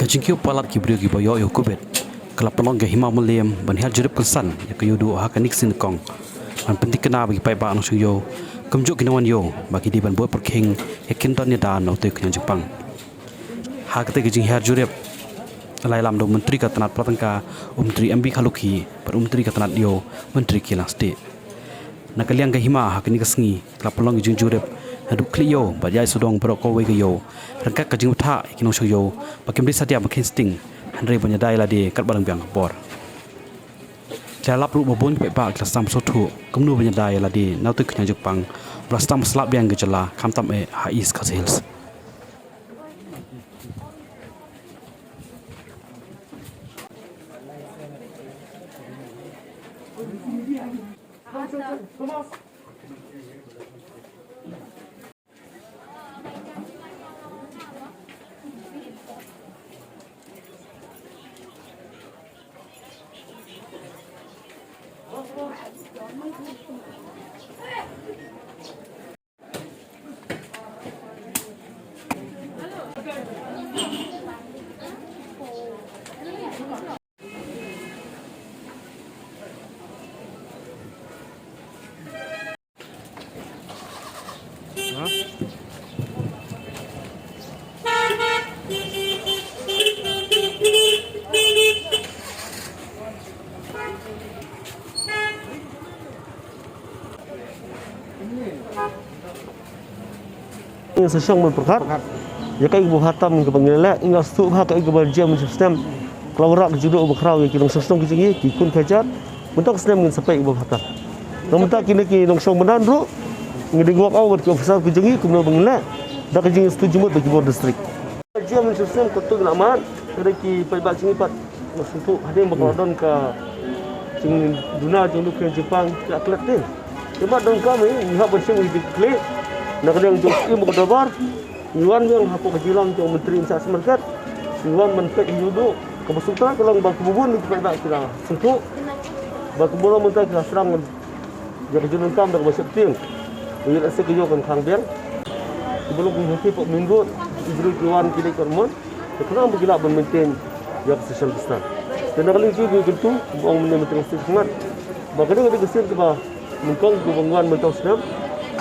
Kajingkiu palat kibrio kiboyo yo kubet kelap pelong ke hima muliam ban hal jerep kesan ya ke yudu ha kanik sin kong man penting kena bagi pai ba no yo kemjuk kinawan yo bagi di ban boy perking yakin ton ya dan no te kenya Jepang ha kate kajing hal jerep lai lam do menteri katanat pratangka menteri MB Khaluki per menteri katanat yo menteri kilang state nakaliang ke hima ha kanik sengi kelap pelong kajing jerep haduk kliyo bajai sudong berok kowe ke yo rengkak kajing utha kino yo bakim di sadia makin sting Andre punya dai la di kat barang biang bor jalap lu babon pe ba kelas tam sotu kemnu punya dai la di nau tu kenya Jepang belas tam slap biang gejala kam tam e ha is hills Sesang berperkat, ya kai ibu hatam ke pengelak, ingat stuk hak ibu berjam sistem, kalau rak judul berkerau yang sistem kecil ini, kun kacat, mentak sistem dengan sampai ibu hatam. Namun kini nongsong menan ru, ngeding wak awal ke ofisar kecil ini, kemudian pengelak, dah kecil setuju mut bagi bor distrik. Berjam sistem kotor naman, kerana paybat sini pat, untuk hadir berkeladon ke cing dunia cing lukian Jepang tak kelihatan. Sebab dong kami, ihap bersih di klik. Nak yang jauh ibu kedabar, Iwan yang aku kejilang jauh menteri insas merkat, Iwan mentek hidup kebesutan kalau bak bubun di tempat kita sentuh, bak bubun mentek kita serang, jadi jenun kam dah bersih tim, ini rasa kejukan kang biang, sebelum menghenti pak minggu, ibu Iwan kini kerman, kenapa bergilak bermaintain yang social distance, dan kalau itu dia tentu, orang menteri semangat, bagaimana kita kesir kita mengkong kebangunan mentau senam,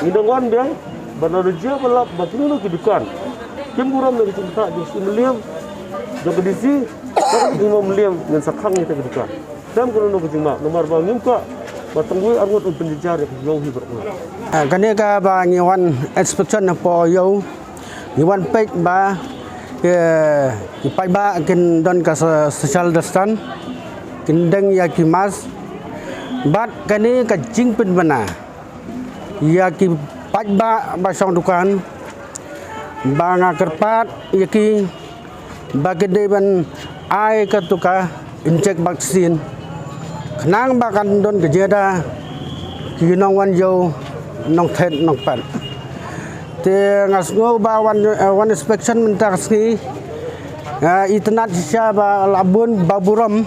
indongan biang. Benar dia balap batu kedukan. Kemburam dari cinta di Meliam, jadi di sini kita Meliam dengan sakang kita kedukan. Dan kalau nak jemaah nomor bangun ka, batangui arwat untuk penjejar yang jauh berulang. Kini ka ba ngiwan inspection po yo, ngiwan pek ba ipai ba kin don ka social distance, kindeng ya kimas, bat kini ka jingpin mana, ya ki Pat ba basang dukan banga kerpat yaki bagede ban ai katuka injek vaksin kenang bakan don kejeda kinong wan yo nong thet nong pat te ngasngo ba wan inspection mentak ski itnat sia ba labun baburam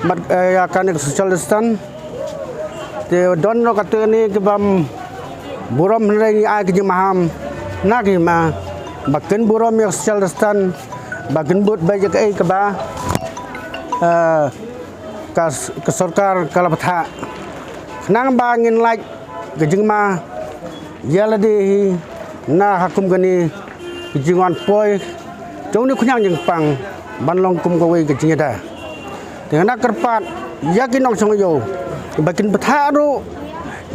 mat ya kan social distance te don no kateni ke bam buram lagi ai ke maham nagi ma bakin buram yang social distance bakin but baik ke ba ke sarkar kalapatha nang bangin like ke jingma yaladi na hakum gani jingan poi jong ni kunyang Jepang banlong kum kowe ke jingada dengan kerpat yakin nong songyo bakin patha ru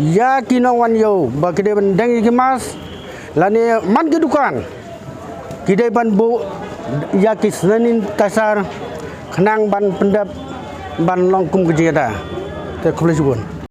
ya kinawan yo bagi dia bendeng kimas lani man kedukan kidai ban bu ya kisnanin kasar kenang ban pendap ban longkum kejada te kulesubun